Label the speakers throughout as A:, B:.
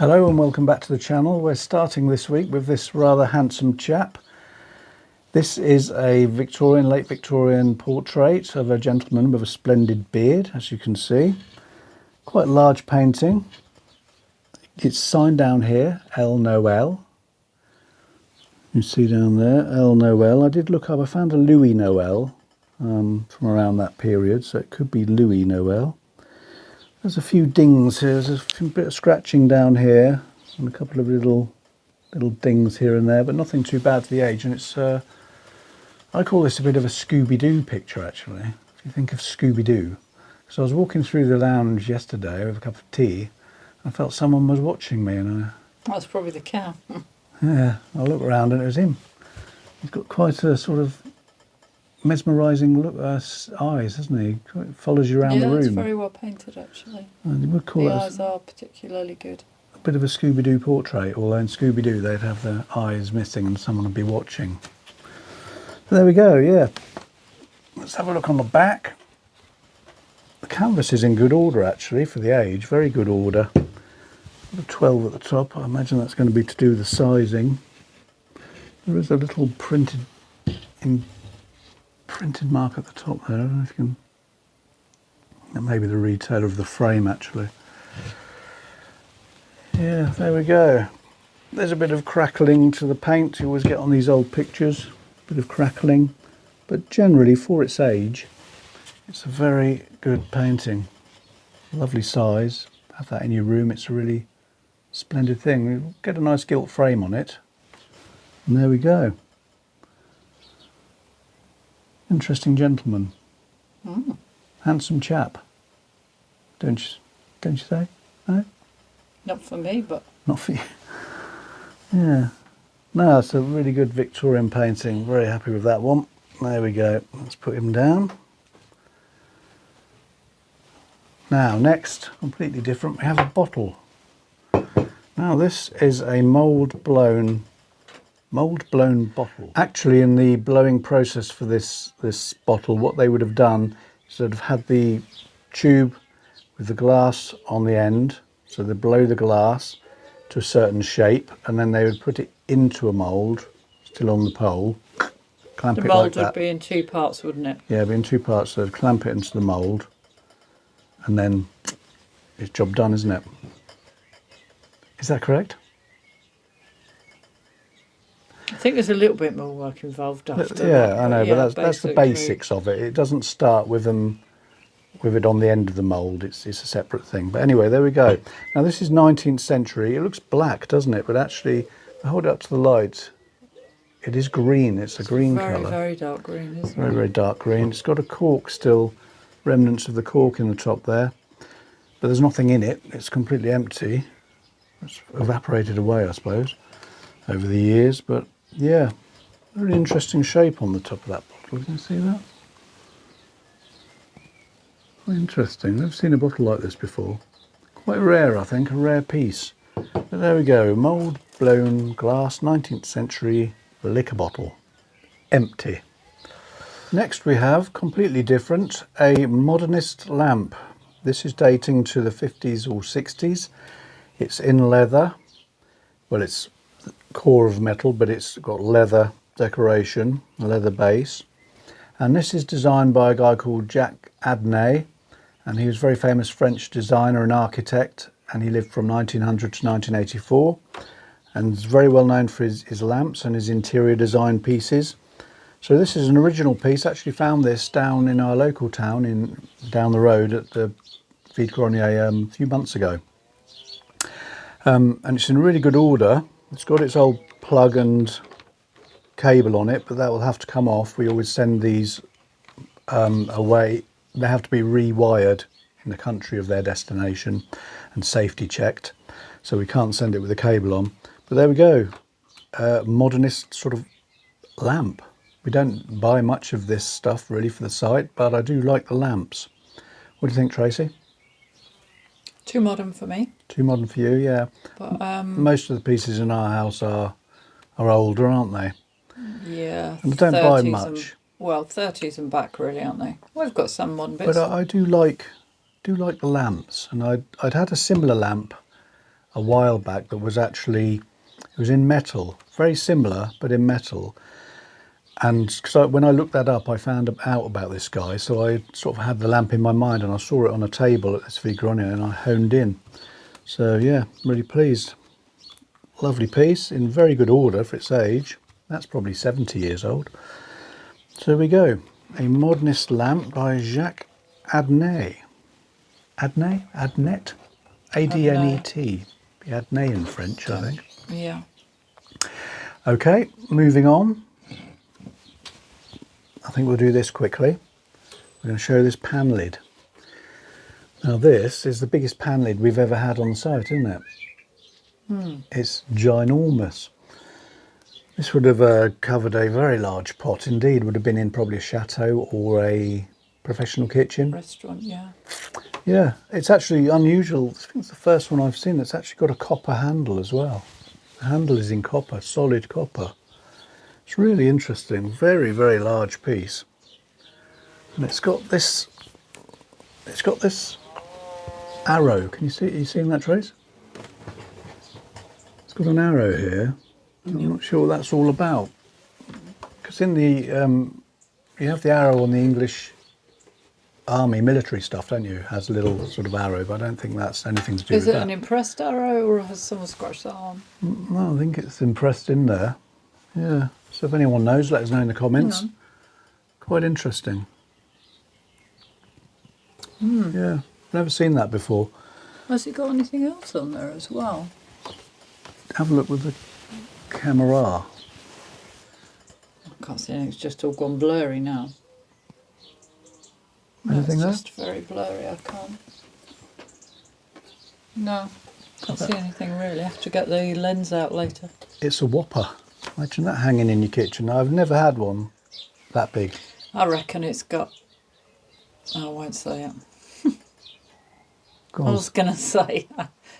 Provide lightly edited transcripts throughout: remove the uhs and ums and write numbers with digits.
A: Hello and welcome back to the channel. We're starting this week with this rather handsome chap. This is a Victorian, late Victorian portrait of a gentleman with a splendid beard, as you can see. Quite a large painting. It's signed down here, L Noel. You see down there, L Noel. I did look up, I found a Louis Noel from around that period, so it could be Louis Noel. There's a few dings here, there's a bit of scratching down here and a couple of little dings here and there, but nothing too bad for the age. And it's, I call this a bit of a Scooby-Doo picture actually, if you think of Scooby-Doo. So I was walking through the lounge yesterday with a cup of tea, and I felt someone was watching me, and
B: That's probably the cow.
A: yeah, I looked around and it was him. He's got quite a sort of mesmerising look, eyes, hasn't he? It follows you around the room.
B: Yeah, it's very well painted actually.
A: And you would call
B: The
A: it
B: eyes are particularly good.
A: a bit of a Scooby-Doo portrait, although in Scooby-Doo they'd have their eyes missing and someone would be watching. But there we go, yeah. Let's have a look on the back. The canvas is in good order actually for the age, very good order. The 12 at the top, I imagine that's going to be to do with the sizing. There is a little printed mark at the top there. I don't know if you can. That may be the retailer of the frame actually. Yeah, there we go. There's a bit of crackling to the paint. You always get on these old pictures, a bit of crackling, but generally for its age, it's a very good painting. Lovely size. Have that in your room. It's a really splendid thing. You get a nice gilt frame on it, and there we go. Interesting gentleman. Handsome chap. Don't you say? No?
B: Not for me, but
A: Not for you. Yeah. No, it's a really good Victorian painting. Very happy with that one. There we go. Let's put him down. Now, next, completely different, we have a bottle. Now, this is a mould blown bottle. Actually, in the blowing process for this bottle, what they would have done is they'd have had the tube with the glass on the end, so they blow the glass to a certain shape, and then they would put it into a mould, still on the pole, clamp
B: the
A: it like
B: mould
A: that.
B: would be in two parts, wouldn't it?
A: Yeah, it'd be in two parts, so they'd clamp it into the mould, and then it's job done, isn't it? Is that correct?
B: I think there's a little bit more work involved after
A: Yeah,
B: that,
A: I know,
B: yeah,
A: but that's the
B: basically.
A: basics of it. It doesn't start with it on the end of the mould. It's a separate thing. But anyway, there we go. Now this is 19th century. It looks black, doesn't it? But actually, if I hold it up to the light, it is green. It's a green colour.
B: Very dark green, isn't
A: Very,
B: it?
A: very dark green. It's got a cork still, remnants of the cork in the top there. But there's nothing in it. It's completely empty. It's evaporated away, I suppose, over the years. But yeah, very interesting shape on the top of that bottle. Can you see that? Very interesting. Never seen a bottle like this before. Quite rare, I think, a rare piece. But there we go. Mould blown glass, 19th century liquor bottle. Empty. Next we have, completely different, a modernist lamp. This is dating to the 50s or 60s. It's in leather. Well, it's core of metal, but it's got leather decoration, a leather base. And this is designed by a guy called Jacques Adnet, and he was a very famous French designer and architect, and he lived from 1900 to 1984, and is very well known for his lamps and his interior design pieces. So this is an original piece. I actually found this down in our local town, down the road at the Vide Grenier a few months ago. And it's in really good order. It's got its old plug and cable on it, but that will have to come off. We always send these away. They have to be rewired in the country of their destination and safety checked, so we can't send it with a cable on. But there we go, modernist sort of lamp. We don't buy much of this stuff really for the site, but I do like the lamps. What do you think, Tracy?
B: Too modern for me.
A: Too modern for you, yeah.
B: But
A: most of the pieces in our house are older, aren't they?
B: yeah,
A: And I don't buy
B: 30s
A: much.
B: Well, 30s and back really, aren't they? We've got some modern bits.
A: But I do like the lamps, and I'd had a similar lamp a while back that was actually, it was in metal, very similar, but in metal. And so when I looked that up, I found out about this guy. So I sort of had the lamp in my mind and I saw it on a table at this Vigronia and I honed in. So yeah, I'm really pleased. Lovely piece, in very good order for its age. That's probably 70 years old. So there we go. A modernist lamp by Jacques Adnet. Adnet? A-D-N-E-T. Adnet in French, I think.
B: Yeah.
A: Okay, moving on. I think we'll do this quickly. We're going to show this pan lid. Now this is the biggest pan lid we've ever had on the site, isn't it? It's ginormous. This would have covered a very large pot indeed, would have been in probably a chateau or a professional kitchen.
B: Restaurant, yeah.
A: Yeah, it's actually unusual. I think it's the first one I've seen that's actually got a copper handle as well. The handle is in copper, solid copper. It's really interesting, very, very large piece. And it's got this arrow. Can you see, are you seeing that, Trace? It's got an arrow here. I'm not sure what that's all about. Because in the, you have the arrow on the English army military stuff, don't you? It has a little sort of arrow, but I don't think that's anything to do with that.
B: Is it an impressed arrow or has someone scratched that on?
A: No, I think it's impressed in there. Yeah. So if anyone knows, let us know in the comments. Quite interesting. Yeah, never seen that before.
B: Has it got anything else on there as well?
A: Have a look with the camera.
B: I can't see anything, it's just all gone blurry now.
A: Anything
B: it's
A: there?
B: just very blurry, I can't. No, can't see anything really. I have to get the lens out later.
A: It's a whopper. Imagine that hanging in your kitchen. I've never had one that big.
B: I reckon it's got... I won't say it.
A: Go
B: I
A: on.
B: was going to say,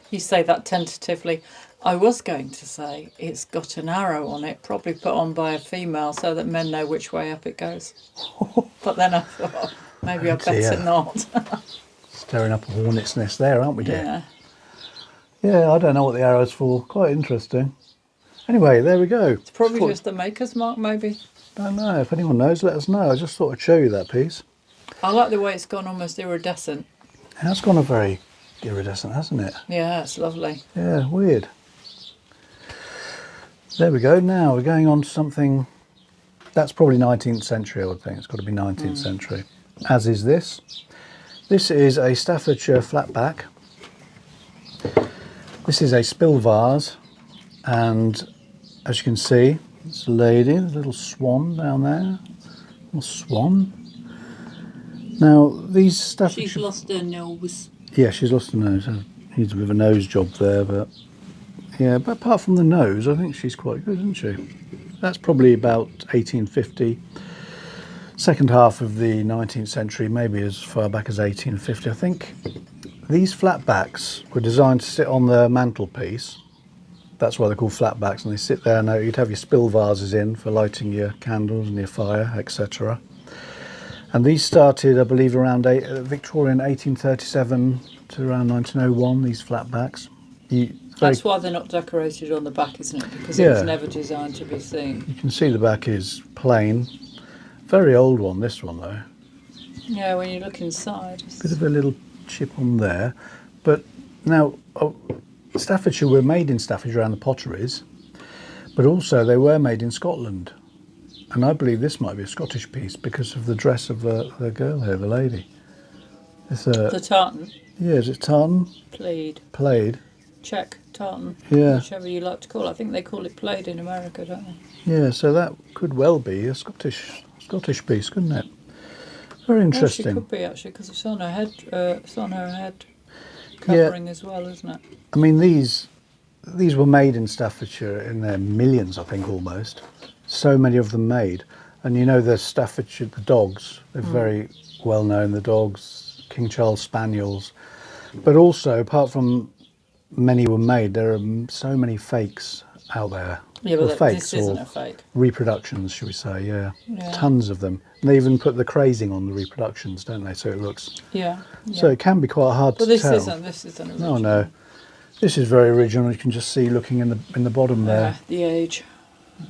B: you say that tentatively. I was going to say it's got an arrow on it, probably put on by a female so that men know which way up it goes. But then I thought, maybe I better not.
A: Stirring up a hornet's nest there, aren't we, dear?
B: Yeah.
A: Yeah, I don't know what the arrow's for. Quite interesting. Anyway, there we go.
B: It's probably just the maker's mark, maybe.
A: Don't know. If anyone knows, let us know. I just thought I'd show you that piece.
B: I like the way it's gone almost iridescent.
A: It has gone a very iridescent, hasn't it?
B: Yeah, it's lovely.
A: Yeah, weird. There we go. Now we're going on to something that's probably 19th century, I would think. It's got to be 19th century. As is this. This is a Staffordshire flatback. This is a spill vase, and as you can see, it's a lady, a little swan down there. Little swan. Now these Staffordshire...
B: She's lost her nose.
A: Yeah, she's lost her nose. Needs a bit of a nose job there, but yeah, but apart from the nose, I think she's quite good, isn't she? That's probably about 1850. Second half of the 19th century, maybe as far back as 1850. I think these flatbacks were designed to sit on the mantelpiece. That's why they're called flatbacks, and they sit there. Now you'd have your spill vases in for lighting your candles and your fire, etc. And these started, I believe, around Victorian 1837 to around 1901, these flatbacks.
B: That's why they're not decorated on the back, isn't it? Because it was never designed to be seen.
A: You can see the back is plain. Very old one, this one, though.
B: Yeah, when you look inside.
A: Bit of a little chip on there. But now, Staffordshire were made in Staffordshire around the potteries, but also they were made in Scotland. And I believe this might be a Scottish piece because of the dress of the girl here, the lady. It's
B: the tartan?
A: Yeah, is it tartan?
B: Plaid.
A: Plaid.
B: Check, tartan.
A: Yeah.
B: Whichever you like to call it. I think they call it plaid in America, don't they?
A: Yeah, so that could well be a Scottish piece, couldn't it? Very interesting.
B: Well, she could be actually because it's on her head. It's on her head covering as well, isn't it?
A: I mean, these were made in Staffordshire in their millions, I think, almost. So many of them made, and you know the Staffordshire, the dogs. They're very well known. The dogs, King Charles Spaniels, but also apart from many were made, there are so many fakes out there.
B: Yeah, but
A: fakes
B: this isn't a fake.
A: Reproductions, should we say? Yeah, tons of them. And they even put the crazing on the reproductions, don't they? So it looks.
B: Yeah.
A: So it can be quite hard to tell.
B: But this isn't original.
A: No. This is very original. You can just see looking in the bottom there,
B: The age.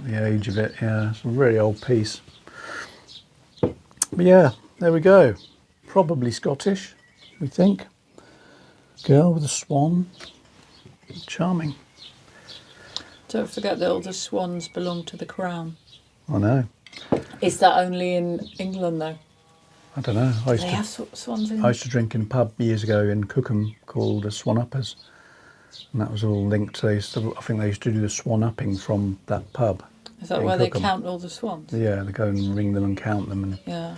A: the age of it. Yeah, it's a really old piece. But yeah, there we go. Probably Scottish, we think. Girl with a swan. Charming.
B: Don't forget that all the swans belong to the crown.
A: I know.
B: Is that only in England though?
A: I don't know.
B: Do they have swans in?
A: I used to drink in a pub years ago in Cookham called the Swan Uppers, and that was all linked to. I think they used to do the swan upping from that pub.
B: Is that
A: in
B: where they
A: Cookham.
B: count all the swans?
A: Yeah, they go and ring them and count them, and
B: Yeah.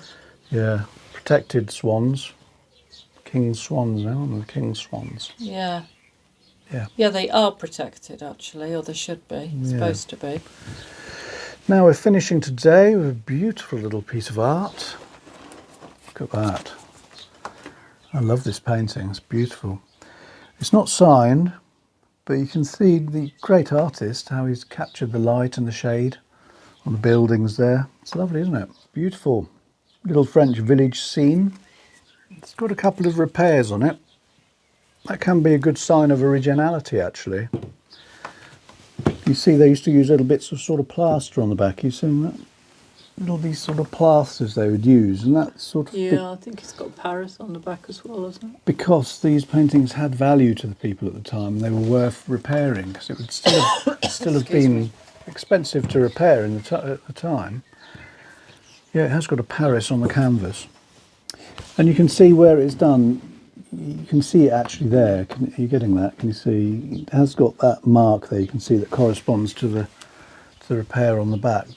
A: yeah, protected swans, king's swans now, aren't they? King's swans.
B: Yeah.
A: Yeah.
B: Yeah, they are protected actually, or they should be.
A: Yeah.
B: Supposed to be.
A: Now we're finishing today with a beautiful little piece of art. Look at that. I love this painting, it's beautiful. It's not signed, but you can see the great artist, how he's captured the light and the shade on the buildings there. It's lovely, isn't it? Beautiful little French village scene. It's got a couple of repairs on it. That can be a good sign of originality, actually. You see they used to use little bits of sort of plaster on the back. You've seen that? Little these sort of plasters they would use, and that sort of
B: Yeah, I think it's got Paris on the back as well, isn't it?
A: because these paintings had value to the people at the time, and they were worth repairing because it would still have been expensive to repair in at the time. Yeah, it has got a Paris on the canvas, and you can see where it's done. You can see it actually there. Are you getting that? Can you see? It has got that mark there. You can see that corresponds to the repair on the back,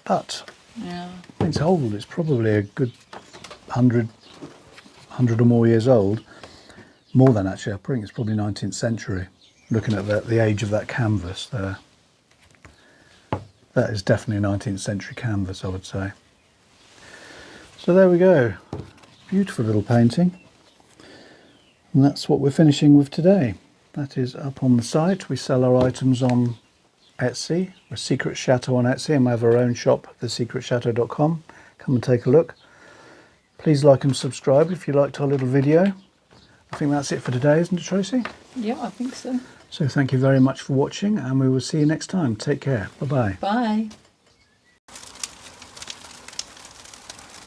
A: but.
B: Yeah.
A: It's old. It's probably a good 100 or more years old. More than actually. I think it's probably 19th century. Looking at the age of that canvas there. That is definitely a 19th century canvas, I would say. So there we go. Beautiful little painting. And that's what we're finishing with today. That is up on the site. We sell our items on Etsy. We're Secret Chateau on Etsy, and we have our own shop, thesecretchateau.com. Come and take a look. Please like and subscribe if you liked our little video. I think that's it for today, isn't it, Tracy?
B: Yeah, I think so.
A: So thank you very much for watching, and we will see you next time. Take care. Bye-bye.
B: Bye.